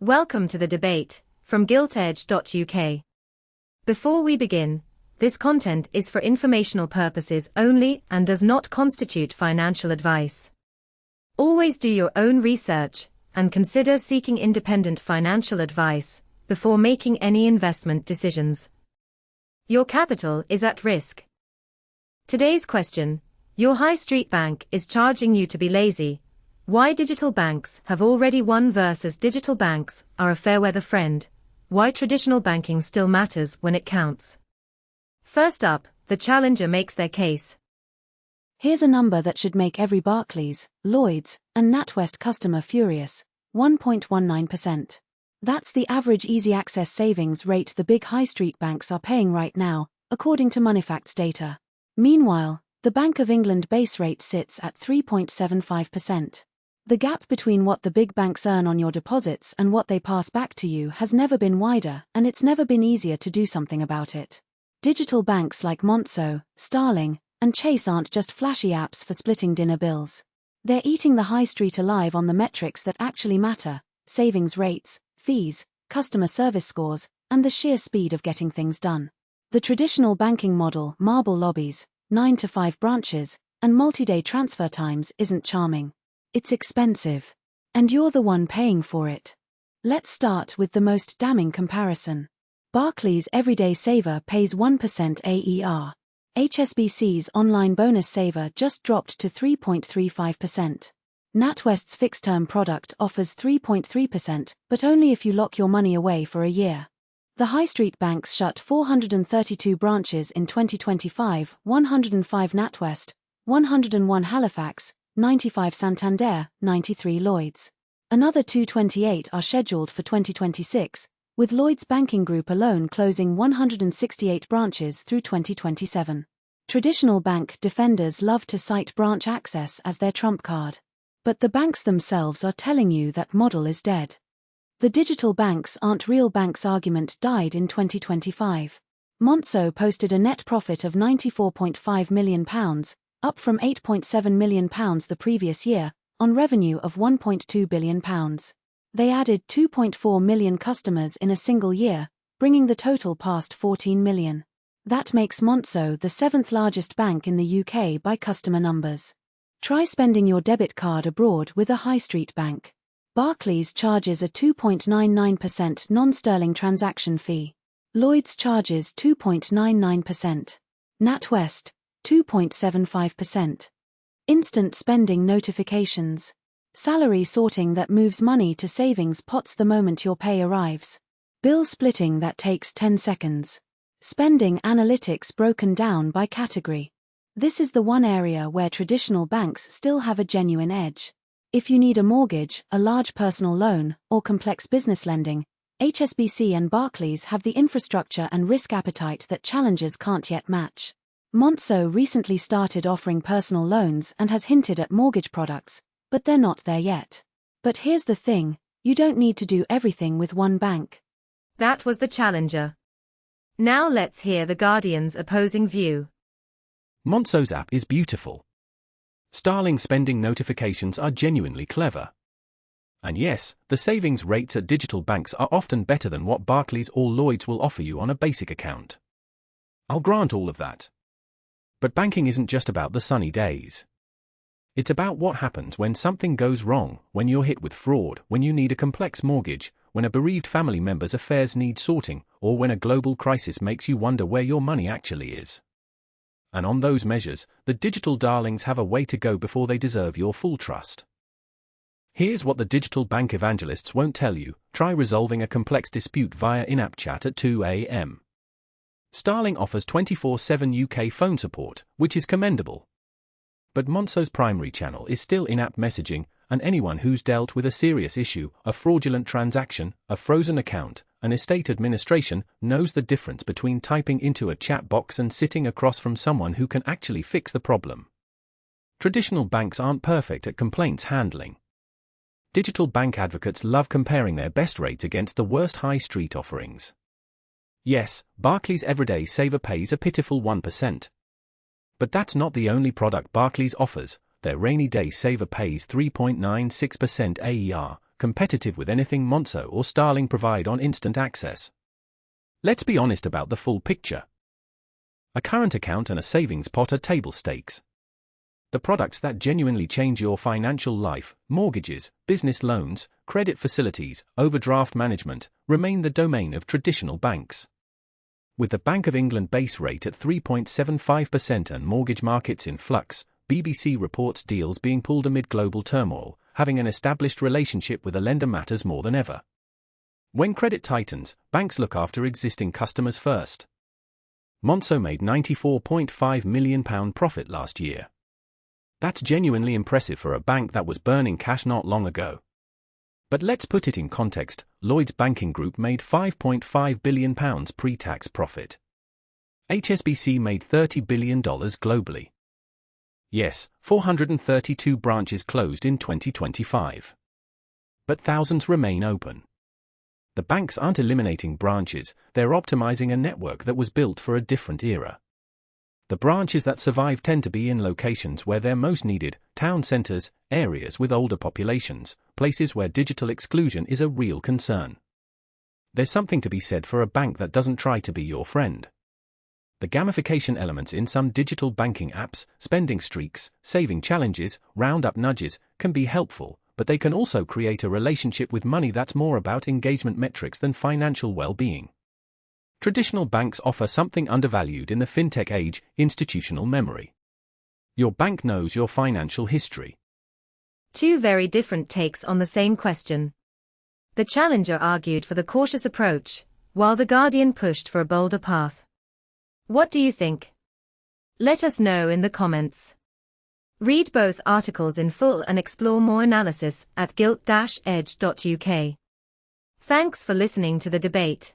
Welcome to the debate from GiltEdge.uk. Before we begin, this content is for informational purposes only and does not constitute financial advice. Always do your own research and consider seeking independent financial advice before making any investment decisions. Your capital is at risk. Today's question: your high street bank is charging you to be lazy. Why digital banks have already won versus digital banks are a fair weather friend. Why traditional banking still matters when it counts. First up, the challenger makes their case. Here's a number that should make every Barclays, Lloyds, and NatWest customer furious: 1.19%. That's the average easy access savings rate the big high street banks are paying right now, according to Moneyfacts data. Meanwhile, the Bank of England base rate sits at 3.75%. The gap between what the big banks earn on your deposits and what they pass back to you has never been wider, and it's never been easier to do something about it. Digital banks like Monzo, Starling, and Chase aren't just flashy apps for splitting dinner bills. They're eating the high street alive on the metrics that actually matter: savings rates, fees, customer service scores, and the sheer speed of getting things done. The traditional banking model, marble lobbies, 9-to-5 branches, and multi-day transfer times isn't charming. It's expensive. And you're the one paying for it. Let's start with the most damning comparison. Barclays Everyday Saver pays 1% AER. HSBC's online bonus saver just dropped to 3.35%. NatWest's fixed-term product offers 3.3%, but only if you lock your money away for a year. The high street banks shut 432 branches in 2025, 105 NatWest, 101 Halifax, 95 Santander, 93 Lloyds. Another 228 are scheduled for 2026, with Lloyds Banking Group alone closing 168 branches through 2027. Traditional bank defenders love to cite branch access as their trump card. But the banks themselves are telling you that model is dead. The digital banks aren't real banks argument died in 2025. Monzo posted a net profit of £94.5 million, up from £8.7 million the previous year, on revenue of £1.2 billion. They added 2.4 million customers in a single year, bringing the total past 14 million. That makes Monzo the seventh largest bank in the UK by customer numbers. Try spending your debit card abroad with a high street bank. Barclays charges a 2.99% non-sterling transaction fee. Lloyds charges 2.99%. NatWest, 2.75%. Instant spending notifications. Salary sorting that moves money to savings pots the moment your pay arrives. Bill splitting that takes 10 seconds. Spending analytics broken down by category. This is the one area where traditional banks still have a genuine edge. If you need a mortgage, a large personal loan, or complex business lending, HSBC and Barclays have the infrastructure and risk appetite that challengers can't yet match. Monzo recently started offering personal loans and has hinted at mortgage products, but they're not there yet. But here's the thing: you don't need to do everything with one bank. That was the challenger. Now let's hear the Guardian's opposing view. Monzo's app is beautiful. Starling spending notifications are genuinely clever. And yes, the savings rates at digital banks are often better than what Barclays or Lloyds will offer you on a basic account. I'll grant all of that. But banking isn't just about the sunny days. It's about what happens when something goes wrong, when you're hit with fraud, when you need a complex mortgage, when a bereaved family member's affairs need sorting, or when a global crisis makes you wonder where your money actually is. And on those measures, the digital darlings have a way to go before they deserve your full trust. Here's what the digital bank evangelists won't tell you: try resolving a complex dispute via in-app chat at 2 a.m. Starling offers 24/7 UK phone support, which is commendable. But Monzo's primary channel is still in-app messaging, and anyone who's dealt with a serious issue, a fraudulent transaction, a frozen account, an estate administration, knows the difference between typing into a chat box and sitting across from someone who can actually fix the problem. Traditional banks aren't perfect at complaints handling. Digital bank advocates love comparing their best rates against the worst high street offerings. Yes, Barclays Everyday Saver pays a pitiful 1%. But that's not the only product Barclays offers. Their rainy day saver pays 3.96% AER, competitive with anything Monzo or Starling provide on instant access. Let's be honest about the full picture. A current account and a savings pot are table stakes. The products that genuinely change your financial life, mortgages, business loans, credit facilities, overdraft management, remain the domain of traditional banks. With the Bank of England base rate at 3.75% and mortgage markets in flux, BBC reports deals being pulled amid global turmoil, having an established relationship with a lender matters more than ever. When credit tightens, banks look after existing customers first. Monzo made £94.5 million profit last year. That's genuinely impressive for a bank that was burning cash not long ago. But let's put it in context. Lloyds Banking Group made £5.5 billion pre-tax profit. HSBC made $30 billion globally. Yes, 432 branches closed in 2025. But thousands remain open. The banks aren't eliminating branches, they're optimizing a network that was built for a different era. The branches that survive tend to be in locations where they're most needed, town centers, areas with older populations, places where digital exclusion is a real concern. There's something to be said for a bank that doesn't try to be your friend. The gamification elements in some digital banking apps, spending streaks, saving challenges, roundup nudges, can be helpful, but they can also create a relationship with money that's more about engagement metrics than financial well-being. Traditional banks offer something undervalued in the fintech age: institutional memory. Your bank knows your financial history. Two very different takes on the same question. The Challenger argued for the cautious approach, while The Guardian pushed for a bolder path. What do you think? Let us know in the comments. Read both articles in full and explore more analysis at gilt-edge.uk. Thanks for listening to the debate.